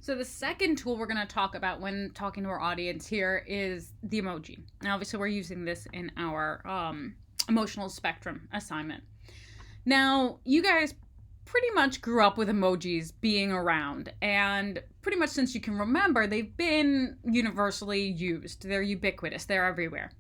So the second tool we're going to talk about when talking to our audience here is the emoji. Now, obviously, we're using this in our emotional spectrum assignment. Now, you guys pretty much grew up with emojis being around, and pretty much since you can remember, they've been universally used. They're ubiquitous. They're everywhere.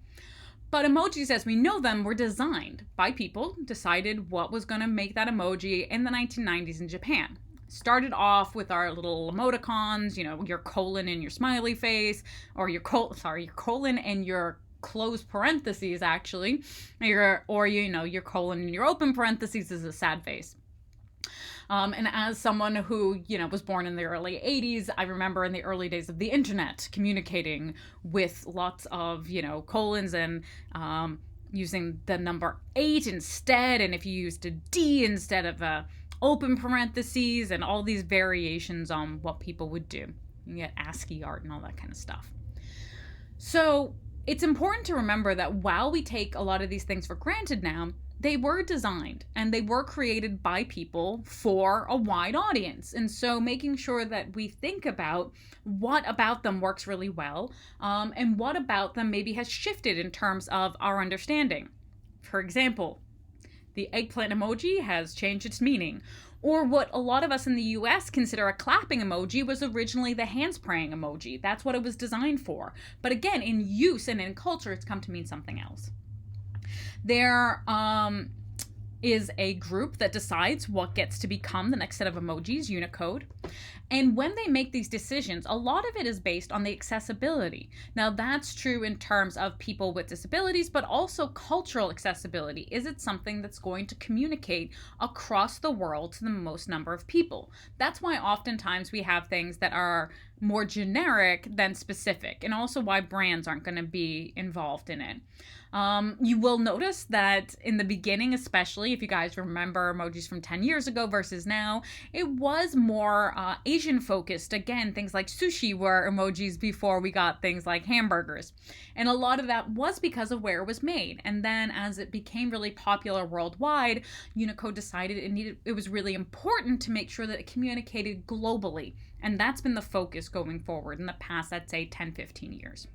But emojis, as we know them, were designed by people, decided what was going to make that emoji in the 1990s in Japan. Started off with our little emoticons, your colon and your smiley face, or your colon and your closed parentheses, actually, your colon and your open parentheses is a sad face. And as someone who, was born in the early 80s, I remember in the early days of the internet communicating with lots of, colons and using the number 8 instead. And if you used a D instead of a open parentheses and all these variations on what people would do. You get ASCII art and all that kind of stuff. So it's important to remember that while we take a lot of these things for granted now, they were designed and they were created by people for a wide audience. And so making sure that we think about what about them works really well, and what about them maybe has shifted in terms of our understanding. For example, the eggplant emoji has changed its meaning. Or what a lot of us in the US consider a clapping emoji was originally the hand spraying emoji. That's what it was designed for. But again, in use and in culture, it's come to mean something else. There is a group that decides what gets to become the next set of emojis, Unicode. And when they make these decisions, a lot of it is based on the accessibility. Now, that's true in terms of people with disabilities, but also cultural accessibility. Is it something that's going to communicate across the world to the most number of people? That's why oftentimes we have things that are more generic than specific, and also why brands aren't going to be involved in it. You will notice that in the beginning, especially if you guys remember emojis from 10 years ago versus now, it was more Asian focused. Again, things like sushi were emojis before we got things like hamburgers. And a lot of that was because of where it was made. And then as it became really popular worldwide, Unicode decided it was really important to make sure that it communicated globally. And that's been the focus going forward in the past, I'd say 10, 15 years.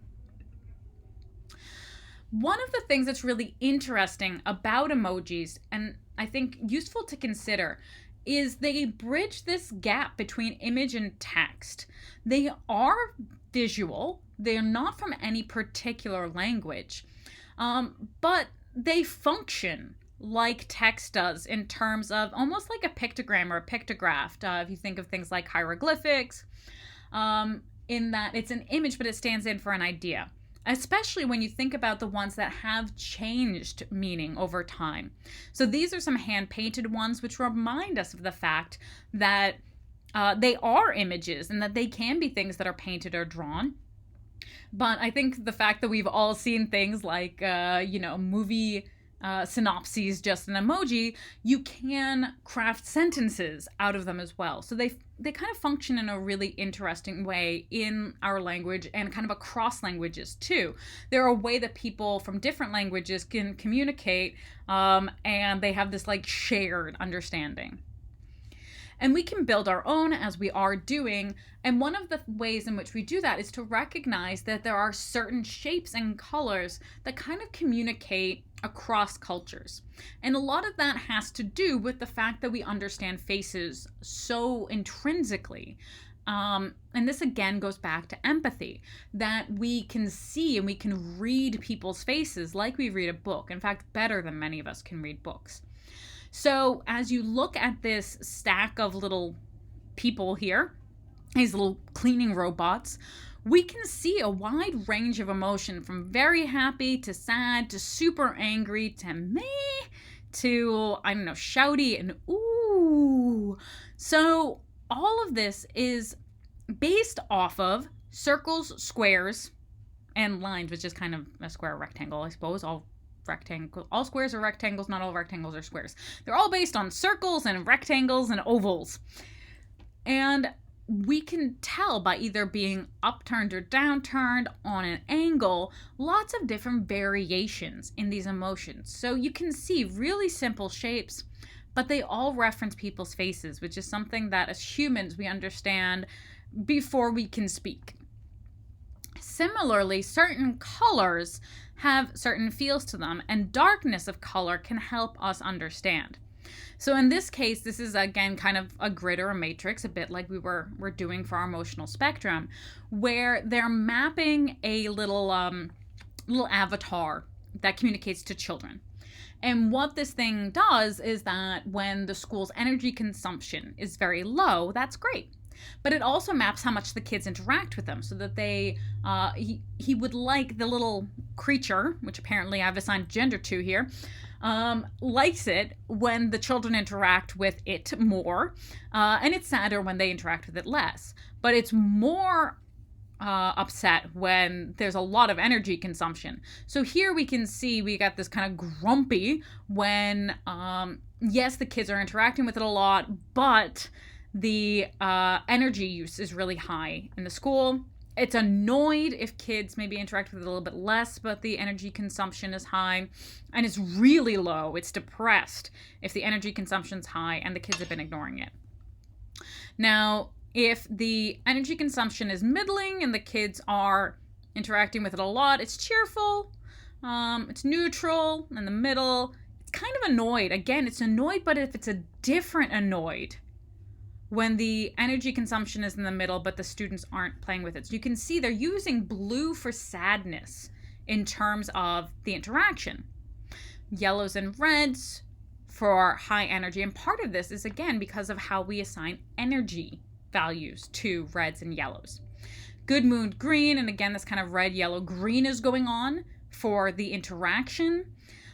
One of the things that's really interesting about emojis, and I think useful to consider, is they bridge this gap between image and text. They are visual. They are not from any particular language, but they function like text does in terms of almost like a pictogram or a pictograph. If you think of things like hieroglyphics, in that it's an image, but it stands in for an idea. Especially when you think about the ones that have changed meaning over time. So these are some hand-painted ones which remind us of the fact that they are images and that they can be things that are painted or drawn. But I think the fact that we've all seen things like, movie synopses, just an emoji, you can craft sentences out of them as well. So they kind of function in a really interesting way in our language and kind of across languages too. They're a way that people from different languages can communicate, and they have this like shared understanding. And we can build our own, as we are doing. And one of the ways in which we do that is to recognize that there are certain shapes and colors that kind of communicate across cultures. And a lot of that has to do with the fact that we understand faces so intrinsically. And this again goes back to empathy, that we can see and we can read people's faces like we read a book. In fact, better than many of us can read books. So as you look at this stack of little people here, these little cleaning robots, we can see a wide range of emotion from very happy to sad to super angry to meh to, shouty and ooh. So all of this is based off of circles, squares, and lines, which is kind of a square rectangle, I suppose. All squares are rectangles, not all rectangles are squares. They're all based on circles and rectangles and ovals. And we can tell by either being upturned or downturned on an angle, lots of different variations in these emotions. So you can see really simple shapes, but they all reference people's faces, which is something that as humans we understand before we can speak. Similarly, certain colors have certain feels to them, and darkness of color can help us understand. So in this case, this is again kind of a grid or a matrix, a bit like we're doing for our emotional spectrum, where they're mapping a little avatar that communicates to children. And what this thing does is that when the school's energy consumption is very low, that's great. But it also maps how much the kids interact with them, so that he would like the little creature, which apparently I've assigned gender to here, likes it when the children interact with it more, and it's sadder when they interact with it less. But it's more upset when there's a lot of energy consumption. So here we can see we got this kind of grumpy when, yes, the kids are interacting with it a lot, but the energy use is really high in the school. It's annoyed if kids maybe interact with it a little bit less, but the energy consumption is high. And it's really low. It's depressed if the energy consumption's high and the kids have been ignoring it. Now, if the energy consumption is middling and the kids are interacting with it a lot, it's cheerful, it's neutral, in the middle. It's kind of annoyed. Again, it's annoyed, but if it's a different annoyed, when the energy consumption is in the middle, but the students aren't playing with it. So you can see they're using blue for sadness in terms of the interaction. Yellows and reds for high energy. And part of this is, again, because of how we assign energy values to reds and yellows. Good mood green, and again, this kind of red, yellow, green is going on for the interaction.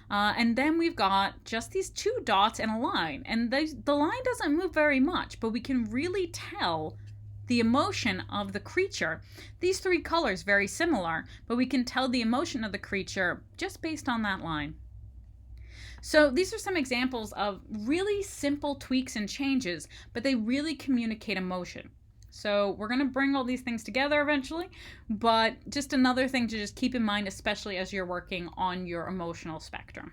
And then we've got just these two dots and a line. And the line doesn't move very much, but we can really tell the emotion of the creature. These three colors very similar, but we can tell the emotion of the creature just based on that line. So these are some examples of really simple tweaks and changes, but they really communicate emotion. So we're going to bring all these things together eventually, but just another thing to just keep in mind, especially as you're working on your emotional spectrum.